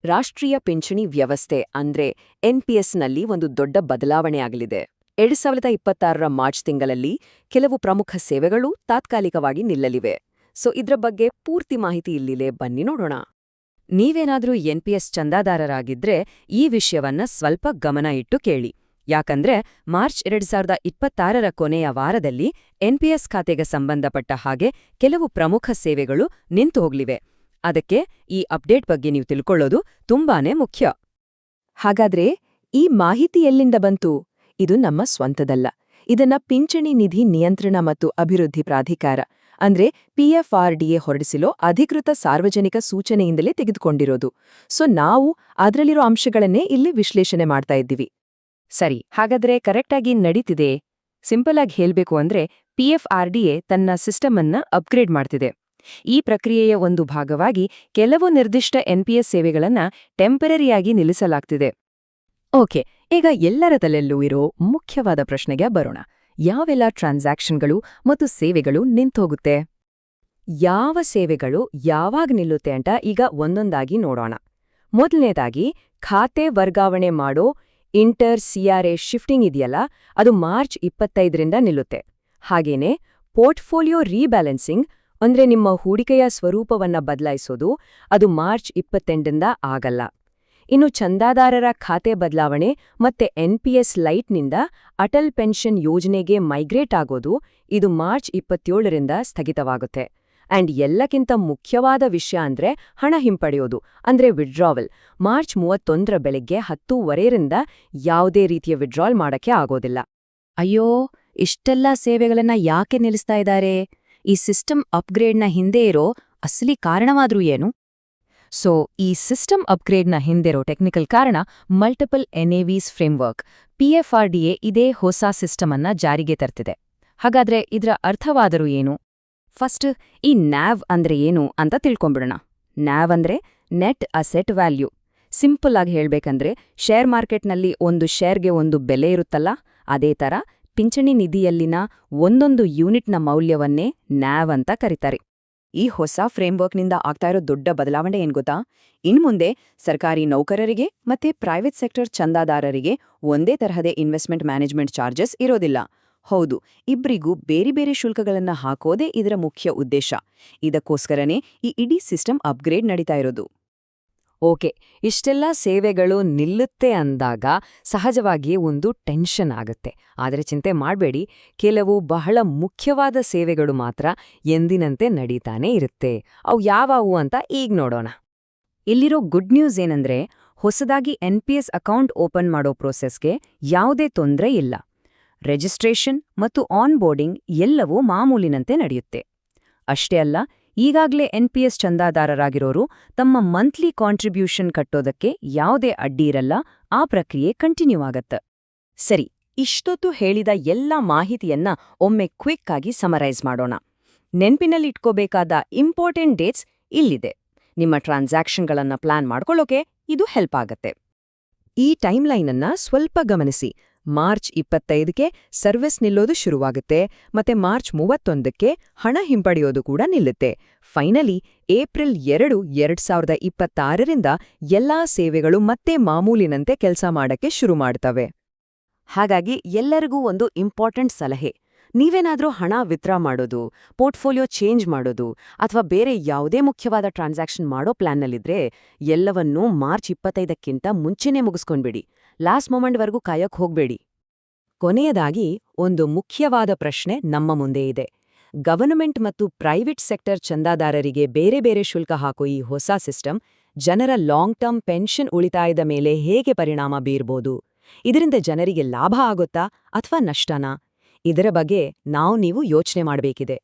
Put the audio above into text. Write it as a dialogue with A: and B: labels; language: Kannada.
A: ರಾಷ್ಟ್ರೀಯ ಪಿಂಚಣಿ ವ್ಯವಸ್ಥೆ ಅಂದ್ರೆ ಎನ್ಪಿಎಸ್ನಲ್ಲಿ ಒಂದು ದೊಡ್ಡ ಬದಲಾವಣೆ ಆಗಲಿದೆ. 2026ರ ಮಾರ್ಚ್ ತಿಂಗಳಲ್ಲಿ ಕೆಲವು ಪ್ರಮುಖ ಸೇವೆಗಳು ತಾತ್ಕಾಲಿಕವಾಗಿ ನಿಲ್ಲಲಿವೆ. ಇದ್ರ ಬಗ್ಗೆ ಪೂರ್ತಿ ಮಾಹಿತಿ ಇಲ್ಲಿದೆ, ಬನ್ನಿ ನೋಡೋಣ.
B: ನೀವೇನಾದ್ರೂ ಎನ್ಪಿಎಸ್ ಚಂದಾದಾರರಾಗಿದ್ರೆ ಈ ವಿಷಯವನ್ನ ಸ್ವಲ್ಪ ಗಮನ ಇಟ್ಟು ಕೇಳಿ. ಯಾಕಂದ್ರೆ ಮಾರ್ಚ್ 2026ರ ಕೊನೆಯ ವಾರದಲ್ಲಿ ಎನ್ಪಿಎಸ್ ಖಾತೆಗೆ ಸಂಬಂಧಪಟ್ಟ ಹಾಗೆ ಕೆಲವು ಪ್ರಮುಖ ಸೇವೆಗಳು ನಿಂತು ಹೋಗ್ಲಿವೆ. ಅದಕ್ಕೆ ಈ ಅಪ್ಡೇಟ್ ಬಗ್ಗೆ ನೀವು ತಿಳ್ಕೊಳ್ಳೋದು ತುಂಬಾನೇ ಮುಖ್ಯ.
A: ಹಾಗಾದ್ರೆ ಈ ಮಾಹಿತಿ ಎಲ್ಲಿಂದ ಬಂತು? ಇದು ನಮ್ಮ ಸ್ವಂತದಲ್ಲ. ಇದನ್ನ ಪಿಂಚಣಿ ನಿಧಿ ನಿಯಂತ್ರಣ ಮತ್ತು ಅಭಿವೃದ್ಧಿ ಪ್ರಾಧಿಕಾರ ಅಂದ್ರೆ ಪಿಎಫ್ಆರ್ಡಿಎ ಹೊರಡಿಸಿರೋ ಅಧಿಕೃತ ಸಾರ್ವಜನಿಕ ಸೂಚನೆಯಿಂದಲೇ ತೆಗೆದುಕೊಂಡಿರೋದು. ನಾವು ಅದರಲ್ಲಿರೋ ಅಂಶಗಳನ್ನೇ ಇಲ್ಲಿ ವಿಶ್ಲೇಷಣೆ ಮಾಡ್ತಾ ಇದ್ದೀವಿ.
B: ಸರಿ, ಹಾಗಾದ್ರೆ ಕರೆಕ್ಟಾಗಿ ನಡೀತಿದೆ? ಸಿಂಪಲ್ ಆಗಿ ಹೇಳ್ಬೇಕು ಅಂದ್ರೆ ಪಿಎಫ್ಆರ್ಡಿಎ ತನ್ನ ಸಿಸ್ಟಮ್ ಅನ್ನ ಅಪ್ಗ್ರೇಡ್ ಮಾಡ್ತಿದೆ. ಈ ಪ್ರಕ್ರಿಯೆಯ ಒಂದು ಭಾಗವಾಗಿ ಕೆಲವು ನಿರ್ದಿಷ್ಟ ಎನ್ಪಿಎಸ್ ಸೇವೆಗಳನ್ನ ಟೆಂಪರರಿಯಾಗಿ ನಿಲ್ಲಿಸಲಾಗ್ತಿದೆ. ಓಕೆ, ಈಗ ಎಲ್ಲರ ತಲೆಯಲ್ಲೂ ಇರೋ ಮುಖ್ಯವಾದ ಪ್ರಶ್ನೆಗೆ ಬರೋಣ. ಯಾವೆಲ್ಲ ಟ್ರಾನ್ಸಾಕ್ಷನ್ಗಳು ಮತ್ತು ಸೇವೆಗಳು ನಿಂತೋಗುತ್ತೆ? ಯಾವ ಸೇವೆಗಳು ಯಾವಾಗ ನಿಲ್ಲುತ್ತೆ ಅಂತ ಈಗ ಒಂದೊಂದಾಗಿ ನೋಡೋಣ. ಮೊದಲನೇದಾಗಿ, ಖಾತೆ ವರ್ಗಾವಣೆ ಮಾಡೋ ಇಂಟರ್ ಸಿಆರ್ಎ ಶಿಫ್ಟಿಂಗ್ ಇದೆಯಲ್ಲ, ಅದು ಮಾರ್ಚ್ 25ರಿಂದ ನಿಲ್ಲುತ್ತೆ. ಹಾಗೇನೆ ಪೋರ್ಟ್ಫೋಲಿಯೋ ರೀಬ್ಯಾಲೆನ್ಸಿಂಗ್ ಅಂದ್ರೆ ನಿಮ್ಮ ಹೂಡಿಕೆಯ ಸ್ವರೂಪವನ್ನ ಬದಲಾಯಿಸೋದು, ಅದು ಮಾರ್ಚ್ 28ರಿಂದ ಆಗಲ್ಲ. ಇನ್ನು ಚಂದಾದಾರರ ಖಾತೆ ಬದಲಾವಣೆ ಮತ್ತೆ ಎನ್ಪಿಎಸ್ ಲೈಟ್ನಿಂದ ಅಟಲ್ ಪೆನ್ಷನ್ ಯೋಜನೆಗೆ ಮೈಗ್ರೇಟ್ ಆಗೋದು, ಇದು ಮಾರ್ಚ್ 27ರಿಂದ ಸ್ಥಗಿತವಾಗುತ್ತೆ. ಅಂಡ್ ಎಲ್ಲಕ್ಕಿಂತ ಮುಖ್ಯವಾದ ವಿಷಯ ಅಂದ್ರೆ ಹಣ ಹಿಂಪಡೆಯೋದು, ಅಂದ್ರೆ ವಿಡ್ರಾವಲ್, ಮಾರ್ಚ್ 31ರ ಬೆಳಗ್ಗೆ 10:30ರಿಂದ ಯಾವುದೇ ರೀತಿಯ ವಿಡ್ರಾಲ್ ಮಾಡಕ್ಕೆ ಆಗೋದಿಲ್ಲ.
C: ಅಯ್ಯೋ, ಇಷ್ಟೆಲ್ಲ ಸೇವೆಗಳನ್ನ ಯಾಕೆ ನಿಲ್ಲಿಸ್ತಾ ಇದ್ದಾರೆ? ಈ ಸಿಸ್ಟಮ್ ಅಪ್ಗ್ರೇಡ್ನ ಹಿಂದೆ ಇರೋ ಅಸಲಿ ಕಾರಣವಾದ್ರೂ ಏನು?
B: ಈ ಸಿಸ್ಟಮ್ ಅಪ್ಗ್ರೇಡ್ನ ಹಿಂದಿರೋ ಟೆಕ್ನಿಕಲ್ ಕಾರಣ ಮಲ್ಟಿಪಲ್ ಎನ್ಎವಿಸ್ ಫ್ರೇಮ್ವರ್ಕ್. ಪಿಎಫ್ಆರ್ಡಿಎ ಇದೇ ಹೊಸ ಸಿಸ್ಟಮ್ ಅನ್ನ ಜಾರಿಗೆ ತರ್ತಿದೆ. ಹಾಗಾದ್ರೆ ಇದರ ಅರ್ಥವಾದರೂ ಏನು? ಫಸ್ಟ್, ಈ ನ್ಯಾವ್ ಅಂದ್ರೆ ಏನು ಅಂತ ತಿಳ್ಕೊಂಬಿಡೋಣ. ನ್ಯಾವ್ ಅಂದ್ರೆ ನೆಟ್ ಅಸೆಟ್ ವ್ಯಾಲ್ಯೂ. ಸಿಂಪಲ್ ಆಗಿ ಹೇಳ್ಬೇಕಂದ್ರೆ ಶೇರ್ ಮಾರ್ಕೆಟ್ನಲ್ಲಿ ಒಂದು ಶೇರ್ಗೆ ಒಂದು ಬೆಲೆ ಇರುತ್ತಲ್ಲ, ಅದೇ ಥರ ಪಿಂಚಣಿ ನಿಧಿಯಲ್ಲಿನ ಒಂದೊಂದು ಯೂನಿಟ್ನ ಮೌಲ್ಯವನ್ನೇ ನ್ಯಾವ್ ಅಂತ ಕರೀತಾರೆ.
A: ಈ ಹೊಸ ಫ್ರೇಮ್ವರ್ಕ್ನಿಂದ ಆಗ್ತಾ ಇರೋ ದೊಡ್ಡ ಬದಲಾವಣೆ ಏನ್ ಗೊತ್ತಾ? ಇನ್ಮುಂದೆ ಸರ್ಕಾರಿ ನೌಕರರಿಗೆ ಮತ್ತೆ ಪ್ರೈವೇಟ್ ಸೆಕ್ಟರ್ ಚಂದಾದಾರರಿಗೆ ಒಂದೇ ತರಹದ ಇನ್ವೆಸ್ಟ್ಮೆಂಟ್ ಮ್ಯಾನೇಜ್ಮೆಂಟ್ ಚಾರ್ಜಸ್ ಇರೋದಿಲ್ಲ. ಹೌದು, ಇಬ್ರಿಗೂ ಬೇರೆ ಬೇರೆ ಶುಲ್ಕಗಳನ್ನ ಹಾಕೋದೇ ಇದರ ಮುಖ್ಯ ಉದ್ದೇಶ. ಇದಕ್ಕೋಸ್ಕರನೇ ಈ ಇಡೀ ಸಿಸ್ಟಮ್ ಅಪ್ಗ್ರೇಡ್ ನಡೀತಾ ಇರೋದು.
B: ಓಕೆ, ಇಷ್ಟೆಲ್ಲ ಸೇವೆಗಳು ನಿಲ್ಲುತ್ತೆ ಅಂದಾಗ ಸಹಜವಾಗಿ ಒಂದು ಟೆನ್ಷನ್ ಆಗುತ್ತೆ. ಆದರೆ ಚಿಂತೆ ಮಾಡಬೇಡಿ, ಕೆಲವು ಬಹಳ ಮುಖ್ಯವಾದ ಸೇವೆಗಳು ಮಾತ್ರ ಎಂದಿನಂತೆ ನಡೀತಾನೇ ಇರುತ್ತೆ. ಅವು ಯಾವವು ಅಂತ ಈಗ ನೋಡೋಣ. ಇಲ್ಲಿರೋ ಗುಡ್ ನ್ಯೂಸ್ ಏನಂದ್ರೆ, ಹೊಸದಾಗಿ ಎನ್ಪಿಎಸ್ ಅಕೌಂಟ್ ಓಪನ್ ಮಾಡೋ ಪ್ರೋಸೆಸ್ಗೆ ಯಾವುದೇ ತೊಂದರೆ ಇಲ್ಲ. ರಿಜಿಸ್ಟ್ರೇಷನ್ ಮತ್ತು ಆನ್ಬೋರ್ಡಿಂಗ್ ಎಲ್ಲವೂ ಮಾಮೂಲಿನಂತೆ ನಡೆಯುತ್ತೆ. ಅಷ್ಟೇ ಅಲ್ಲ, ಈಗಾಗಲೇ ಎನ್ಪಿಎಸ್ ಚಂದಾದಾರರಾಗಿರೋರು ತಮ್ಮ ಮಂತ್ಲಿ ಕಾಂಟ್ರಿಬ್ಯೂಷನ್ ಕಟ್ಟೋದಕ್ಕೆ ಯಾವುದೇ ಅಡ್ಡಿ ಇರಲ್ಲ. ಆ ಪ್ರಕ್ರಿಯೆ ಕಂಟಿನ್ಯೂ ಆಗತ್ತೆ.
A: ಸರಿ, ಇಷ್ಟೊತ್ತು ಹೇಳಿದ ಎಲ್ಲ ಮಾಹಿತಿಯನ್ನ ಒಮ್ಮೆ ಕ್ವಿಕ್ ಆಗಿ ಸಮರೈಸ್ ಮಾಡೋಣ. ನೆನ್ಪಿನಲ್ಲಿಟ್ಕೋಬೇಕಾದ ಇಂಪಾರ್ಟೆಂಟ್ ಡೇಟ್ಸ್ ಇಲ್ಲಿದೆ. ನಿಮ್ಮ ಟ್ರಾನ್ಸಾಕ್ಷನ್ಗಳನ್ನ ಪ್ಲಾನ್ ಮಾಡ್ಕೊಳ್ಳೋಕೆ ಇದು ಹೆಲ್ಪ್ ಆಗತ್ತೆ.
B: ಈ ಟೈಮ್ಲೈನನ್ನ ಸ್ವಲ್ಪ ಗಮನಿಸಿ. ಮಾರ್ಚ್ 25ಕ್ಕೆ ಸರ್ವಿಸ್ ನಿಲ್ಲೋದು ಶುರುವಾಗುತ್ತೆ, ಮತ್ತೆ ಮಾರ್ಚ್ 31ಕ್ಕೆ ಹಣ ಹಿಂಪಡೆಯೋದು ಕೂಡ ನಿಲ್ಲುತ್ತೆ. ಫೈನಲಿ ಏಪ್ರಿಲ್ 2, 2026ರಿಂದ ಎಲ್ಲಾ ಸೇವೆಗಳು ಮತ್ತೆ ಮಾಮೂಲಿನಂತೆ ಕೆಲಸ ಮಾಡಕ್ಕೆ ಶುರು ಮಾಡ್ತವೆ.
A: ಹಾಗಾಗಿ ಎಲ್ಲರಿಗೂ ಒಂದು ಇಂಪಾರ್ಟೆಂಟ್ ಸಲಹೆ. ನೀವೇನಾದ್ರೂ ಹಣ ವಿತ್ಡ್ರಾ ಮಾಡೋದು, ಪೋರ್ಟ್ಫೋಲಿಯೋ ಚೇಂಜ್ ಮಾಡೋದು ಅಥವಾ ಬೇರೆ ಯಾವುದೇ ಮುಖ್ಯವಾದ ಟ್ರಾನ್ಸಾಕ್ಷನ್ ಮಾಡೋ ಪ್ಲಾನ್ನಲ್ಲಿದ್ರೆ ಎಲ್ಲವನ್ನೂ ಮಾರ್ಚ್ 25ಕ್ಕಿಂತ ಮುಂಚೆನೇ ಮುಗಿಸ್ಕೊಂಡ್ಬಿಡಿ. ಲಾಸ್ಟ್ ಮೊಮೆಂಟ್ವರೆಗೂ ಕಾಯಕ್ ಹೋಗ್ಬೇಡಿ.
B: ಕೊನೆಯದಾಗಿ ಒಂದು ಮುಖ್ಯವಾದ ಪ್ರಶ್ನೆ ನಮ್ಮ ಮುಂದೆ ಇದೆ. ಗವರ್ನಮೆಂಟ್ ಮತ್ತು ಪ್ರೈವೇಟ್ ಸೆಕ್ಟರ್ ಚಂದಾದಾರರಿಗೆ ಬೇರೆ ಬೇರೆ ಶುಲ್ಕ ಹಾಕೋ ಈ ಹೊಸ ಸಿಸ್ಟಮ್ ಜನರ ಲಾಂಗ್ ಟರ್ಮ್ ಪೆನ್ಷನ್ ಉಳಿತಾಯದ ಮೇಲೆ ಹೇಗೆ ಪರಿಣಾಮ ಬೀರ್ಬೋದು? ಇದರಿಂದ ಜನರಿಗೆ ಲಾಭ ಆಗುತ್ತಾ ಅಥವಾ ನಷ್ಟನಾ? ಇದರ ಬಗ್ಗೆ ನೀವು ಯೋಚನೆ ಮಾಡಬೇಕಿದೆ.